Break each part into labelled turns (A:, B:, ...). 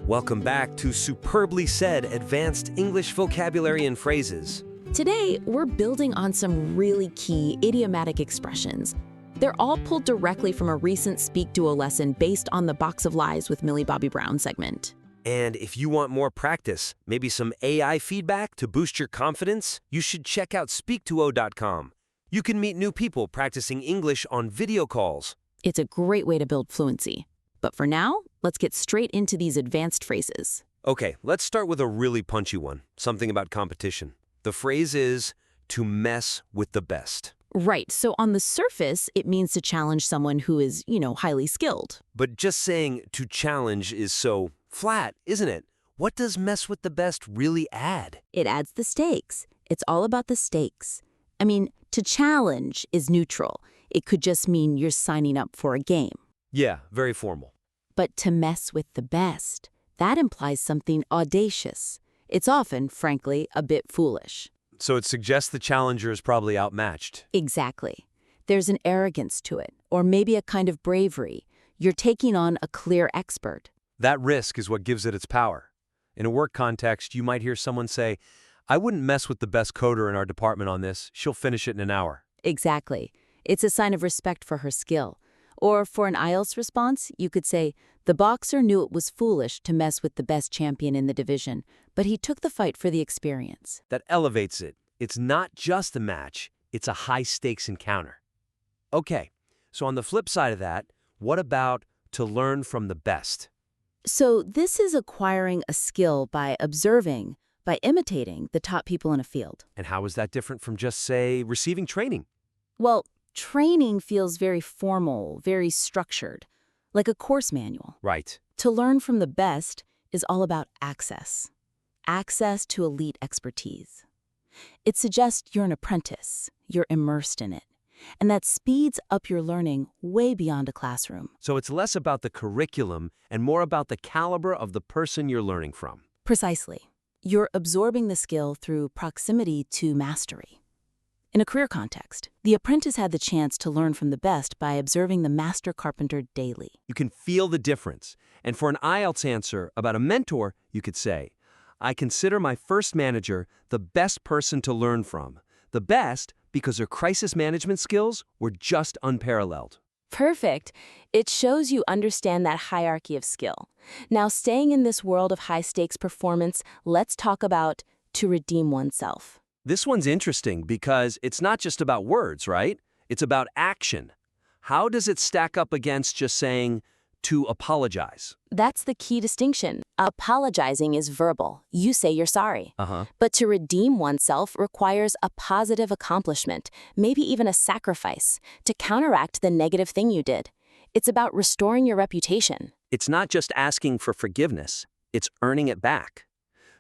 A: Welcome back to Superbly Said Advanced English Vocabulary and Phrases.
B: Today, we're building on some really key idiomatic expressions. They're all pulled directly from a recent SpeakDuo lesson based on the Box of Lies with Millie Bobby Brown segment.
A: And if you want more practice, maybe some AI feedback to boost your confidence, you should check out SpeakDuo.com. You can meet new people practicing English on video calls.
B: It's a great way to build fluency. But for now, let's get straight into these advanced phrases.
A: Okay, let's start with a really punchy one, something about competition. The phrase is, to mess with the best.
B: Right, so on the surface, it means to challenge someone who is, highly skilled.
A: But just saying to challenge is so flat, isn't it? What does mess with the best really add?
B: It adds the stakes. It's all about the stakes. To challenge is neutral. It could just mean you're signing up for a game.
A: Yeah, very formal.
B: But to mess with the best, that implies something audacious. It's often, frankly, a bit foolish.
A: So it suggests the challenger is probably outmatched.
B: Exactly. There's an arrogance to it, or maybe a kind of bravery. You're taking on a clear expert.
A: That risk is what gives it its power. In a work context, you might hear someone say, I wouldn't mess with the best coder in our department on this. She'll finish it in an hour.
B: Exactly. It's a sign of respect for her skill. Or for an IELTS response, you could say, the boxer knew it was foolish to mess with the best champion in the division, but he took the fight for the experience.
A: That elevates it. It's not just a match, it's a high-stakes encounter. Okay, so on the flip side of that, what about to learn from the best?
B: So this is acquiring a skill by observing, by imitating the top people in a field.
A: And how is that different from just, say, receiving training?
B: Well, training feels very formal, very structured, like a course manual.
A: Right.
B: To learn from the best is all about access. Access to elite expertise. It suggests you're an apprentice, you're immersed in it, and that speeds up your learning way beyond a classroom.
A: So it's less about the curriculum and more about the caliber of the person you're learning from.
B: Precisely. You're absorbing the skill through proximity to mastery. In a career context, the apprentice had the chance to learn from the best by observing the master carpenter daily.
A: You can feel the difference. And for an IELTS answer about a mentor, you could say, I consider my first manager the best person to learn from. The best because her crisis management skills were just unparalleled.
B: Perfect. It shows you understand that hierarchy of skill. Now, staying in this world of high-stakes performance, let's talk about to redeem oneself.
A: This one's interesting because it's not just about words, right? It's about action. How does it stack up against just saying to apologize?
B: That's the key distinction. Apologizing is verbal. You say you're sorry. But to redeem oneself requires a positive accomplishment, maybe even a sacrifice, to counteract the negative thing you did. It's about restoring your reputation.
A: It's not just asking for forgiveness. It's earning it back.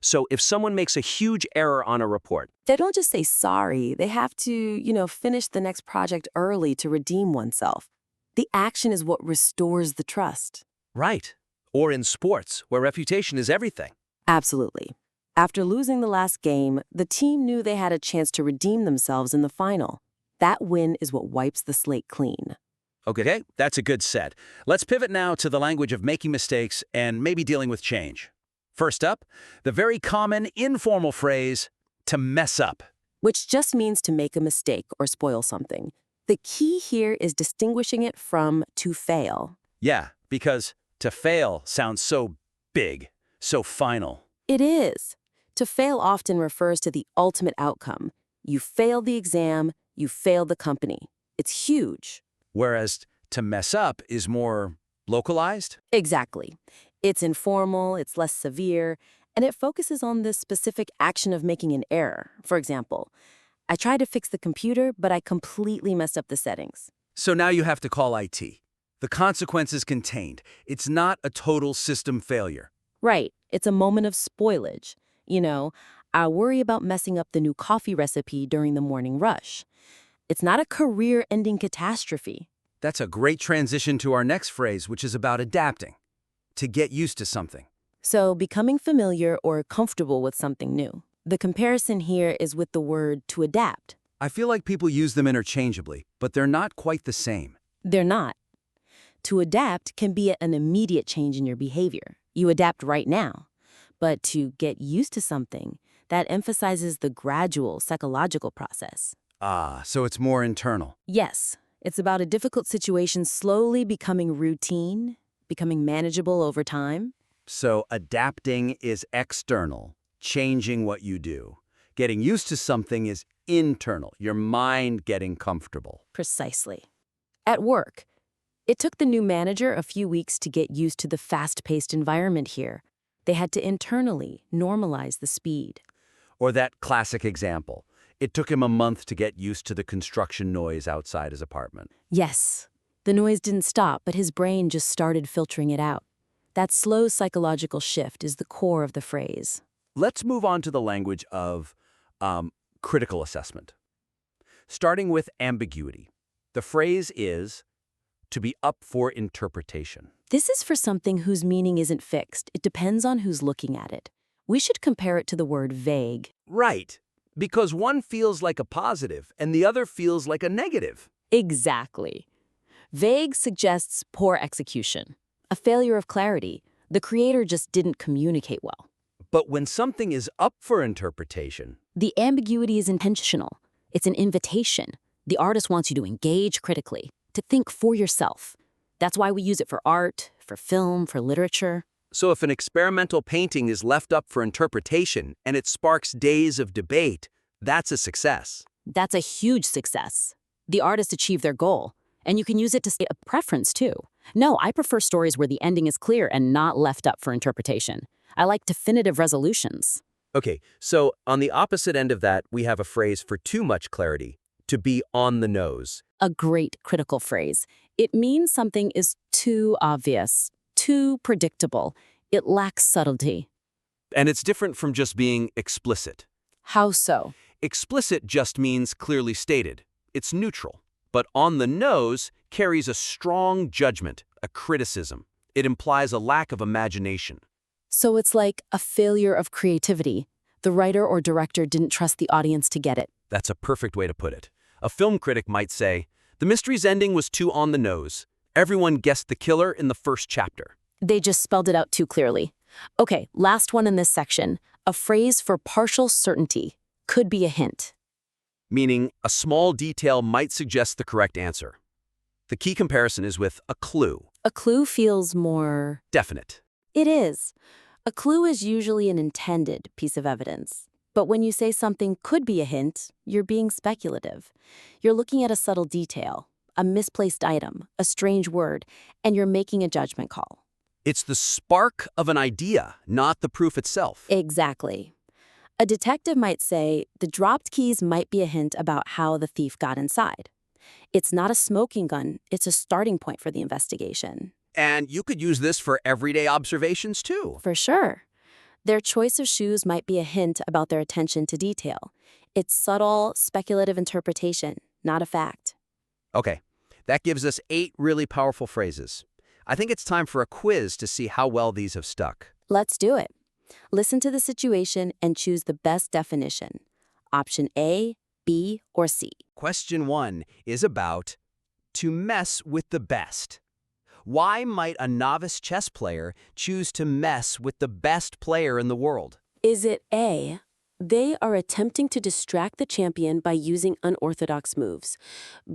A: So if someone makes a huge error on a report,
C: they don't just say sorry. They have to, finish the next project early to redeem oneself. The action is what restores the trust.
A: Right. Or in sports, where reputation is everything.
C: Absolutely. After losing the last game, the team knew they had a chance to redeem themselves in the final. That win is what wipes the slate clean.
D: Okay, that's a good set. Let's pivot now to the language of making mistakes and maybe dealing with change. First up, the very common informal phrase, to mess up.
C: Which just means to make a mistake or spoil something. The key here is distinguishing it from to fail.
D: Yeah, because to fail sounds so big, so final.
C: It is. To fail often refers to the ultimate outcome. You failed the exam, you failed the company. It's huge.
D: Whereas to mess up is more localized?
C: Exactly. It's informal, it's less severe, and it focuses on the specific action of making an error. For example, I tried to fix the computer, but I completely messed up the settings.
D: So now you have to call IT. The consequence is contained. It's not a total system failure.
C: Right. It's a moment of spoilage. I worry about messing up the new coffee recipe during the morning rush. It's not a career-ending catastrophe.
D: That's a great transition to our next phrase, which is about adapting. To get used to something.
C: So becoming familiar or comfortable with something new. The comparison here is with the word to adapt.
D: I feel like people use them interchangeably, but they're not quite the same.
C: They're not. To adapt can be an immediate change in your behavior. You adapt right now. But to get used to something, that emphasizes the gradual psychological process.
D: Ah, so it's more internal.
C: Yes, it's about a difficult situation slowly becoming routine, becoming manageable over time.
D: So adapting is external, changing what you do. Getting used to something is internal, your mind getting comfortable.
C: Precisely. At work, it took the new manager a few weeks to get used to the fast-paced environment here. They had to internally normalize the speed.
D: Or that classic example. It took him a month to get used to the construction noise outside his apartment.
C: Yes, the noise didn't stop, but his brain just started filtering it out. That slow psychological shift is the core of the phrase.
D: Let's move on to the language of critical assessment. Starting with ambiguity. The phrase is to be up for interpretation.
C: This is for something whose meaning isn't fixed. It depends on who's looking at it. We should compare it to the word vague.
A: Right, because one feels like a positive and the other feels like a negative.
C: Exactly. Vague suggests poor execution, a failure of clarity. The creator just didn't communicate well.
A: But when something is up for interpretation,
B: The ambiguity is intentional. It's an invitation. The artist wants you to engage critically, to think for yourself. That's why we use it for art, for film, for literature.
A: so if an experimental painting is left up for interpretation and it sparks days of debate, that's a success.
B: That's a huge success. The artist achieved their goal, and you can use it to state a preference too. No, I prefer stories where the ending is clear and not left up for interpretation. I like definitive resolutions.
A: Okay, so on the opposite end of that, we have a phrase for too much clarity, to be on the nose.
B: A great critical phrase. It means something is too obvious, too predictable. It lacks subtlety.
A: And it's different from just being explicit.
B: How so?
A: Explicit just means clearly stated. It's neutral. But on the nose carries a strong judgment, a criticism. It implies a lack of imagination.
B: So it's like a failure of creativity. The writer or director didn't trust the audience to get it.
A: That's a perfect way to put it. A film critic might say, the mystery's ending was too on the nose. Everyone guessed the killer in the first chapter.
B: They just spelled it out too clearly. Okay, last one in this section. A phrase for partial certainty. Could be a hint.
A: Meaning, a small detail might suggest the correct answer. The key comparison is with a clue.
B: A clue feels more...
A: Definite.
C: It is. A clue is usually an intended piece of evidence. But when you say something could be a hint, you're being speculative. You're looking at a subtle detail, a misplaced item, a strange word, and you're making a judgment call.
A: It's the spark of an idea, not the proof itself.
C: Exactly. A detective might say the dropped keys might be a hint about how the thief got inside. It's not a smoking gun, it's a starting point for the investigation.
A: And you could use this for everyday observations too.
C: For sure. Their choice of shoes might be a hint about their attention to detail. It's subtle, speculative interpretation, not a fact.
A: Okay, that gives us 8 really powerful phrases. I think it's time for a quiz to see how well these have stuck.
C: Let's do it. Listen to the situation and choose the best definition. Option A, B, or C.
A: Question 1 is about to mess with the best. Why might a novice chess player choose to mess with the best player in the world?
C: Is it A, they are attempting to distract the champion by using unorthodox moves?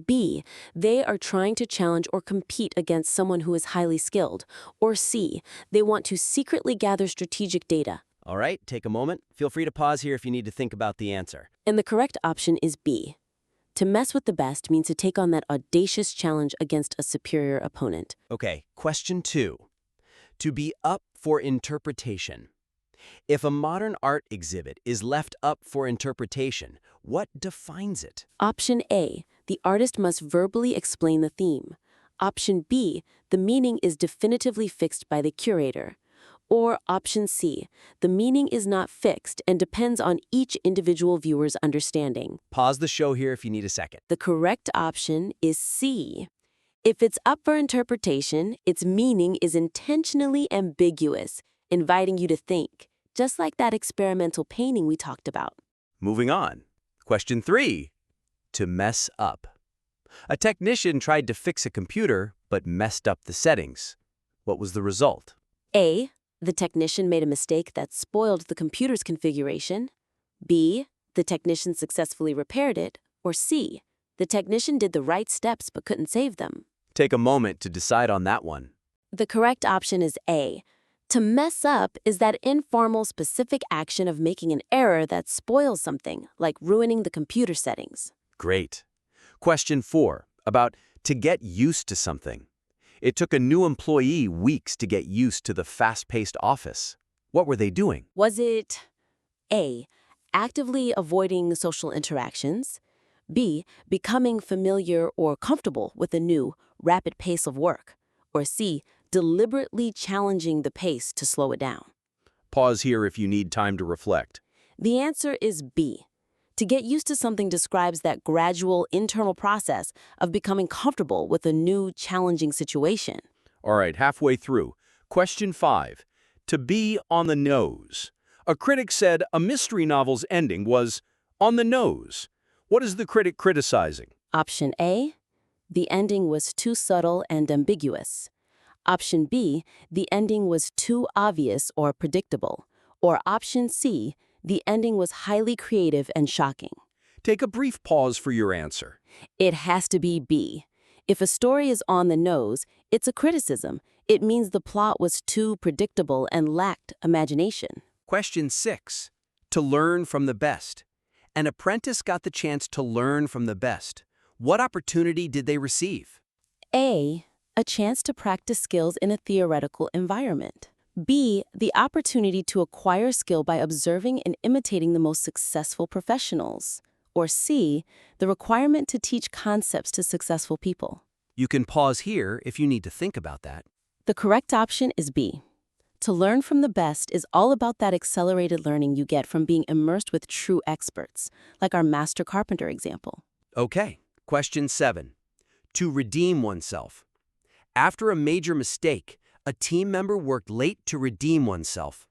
C: B, they are trying to challenge or compete against someone who is highly skilled? Or C, they want to secretly gather strategic data?
E: All right, take a moment. Feel free to pause here if you need to think about the answer.
C: And the correct option is B. To mess with the best means to take on that audacious challenge against a superior opponent.
E: Okay, question 2. To be up for interpretation. If a modern art exhibit is left up for interpretation, what defines it?
C: Option A, the artist must verbally explain the theme. Option B, the meaning is definitively fixed by the curator. Or option C, the meaning is not fixed and depends on each individual viewer's understanding.
E: Pause the show here if you need a second.
C: The correct option is C. If it's up for interpretation, its meaning is intentionally ambiguous, inviting you to think, just like that experimental painting we talked about.
A: Moving on. Question 3. To mess up. A technician tried to fix a computer, but messed up the settings. What was the result?
C: A, The technician made a mistake that spoiled the computer's configuration. B. The technician successfully repaired it. Or C. The technician did the right steps but couldn't save them.
E: Take a moment to decide on that one.
C: The correct option is A. To mess up is that informal, specific action of making an error that spoils something, like ruining the computer settings.
E: Great. Question 4, about to get used to something. It took a new employee weeks to get used to the fast-paced office. What were they doing?
C: Was it A. Actively avoiding social interactions? B. Becoming familiar or comfortable with the new, rapid pace of work? Or C. Deliberately challenging the pace to slow it down?
E: Pause here if you need time to reflect.
C: The answer is B. To get used to something describes that gradual internal process of becoming comfortable with a new, challenging situation.
E: All right, halfway through. Question 5. To be on the nose. A critic said a mystery novel's ending was on the nose. What is the critic criticizing?
C: Option A. The ending was too subtle and ambiguous. Option B. The ending was too obvious or predictable. Or option C. The ending was highly creative and shocking.
E: Take a brief pause for your answer.
C: It has to be B. If a story is on the nose, it's a criticism. It means the plot was too predictable and lacked imagination.
A: Question 6. To learn from the best. An apprentice got the chance to learn from the best. What opportunity did they receive?
C: A. A chance to practice skills in a theoretical environment. B. The opportunity to acquire skill by observing and imitating the most successful professionals. Or C. The requirement to teach concepts to successful people.
A: You can pause here if you need to think about that.
C: The correct option is B. To learn from the best is all about that accelerated learning you get from being immersed with true experts, like our master carpenter example.
A: Okay, question 7. To redeem oneself. After a major mistake, a team member worked late to redeem oneself.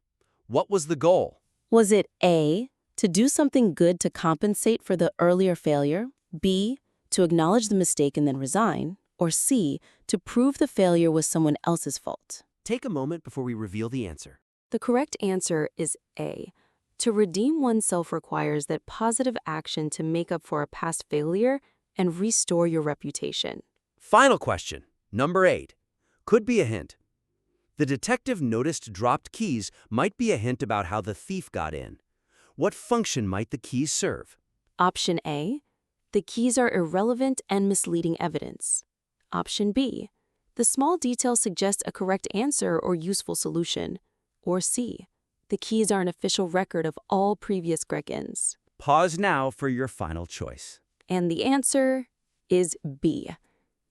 A: What was the goal?
C: Was it A, to do something good to compensate for the earlier failure, B, to acknowledge the mistake and then resign, or C, to prove the failure was someone else's fault?
A: Take a moment before we reveal the answer.
F: The correct answer is A. To redeem oneself requires that positive action to make up for a past failure and restore your reputation.
A: Final question, number 8. Could be a hint. The detective noticed dropped keys might be a hint about how the thief got in. What function might the keys serve?
F: Option A. The keys are irrelevant and misleading evidence. Option B. The small details suggest a correct answer or useful solution. Or C. The keys are an official record of all previous Gregans.
A: Pause now for your final choice.
F: And the answer is B.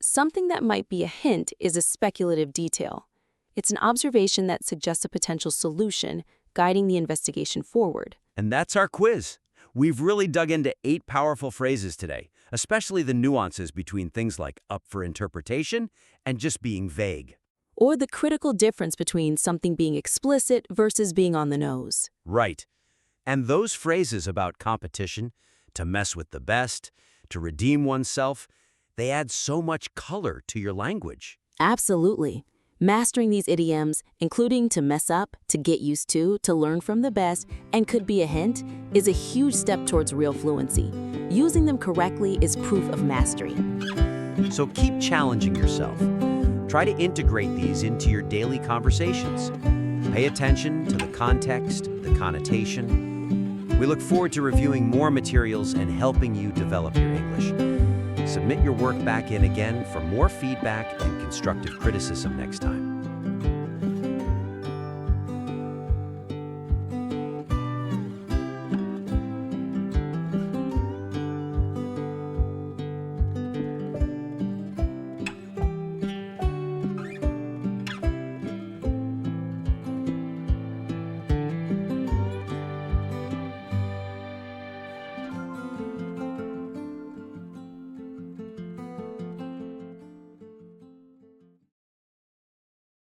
F: Something that might be a hint is a speculative detail. It's an observation that suggests a potential solution, guiding the investigation forward.
A: And that's our quiz. We've really dug into 8 powerful phrases today, especially the nuances between things like up for interpretation and just being vague.
F: Or the critical difference between something being explicit versus being on the nose.
A: Right. And those phrases about competition, to mess with the best, to redeem oneself, they add so much color to your language.
C: Absolutely. Mastering these idioms, including to mess up, to get used to learn from the best, and could be a hint, is a huge step towards real fluency. Using them correctly is proof of mastery.
A: So keep challenging yourself. Try to integrate these into your daily conversations. Pay attention to the context, the connotation. We look forward to reviewing more materials and helping you develop your English. Submit your work back in again for more feedback and constructive criticism next time.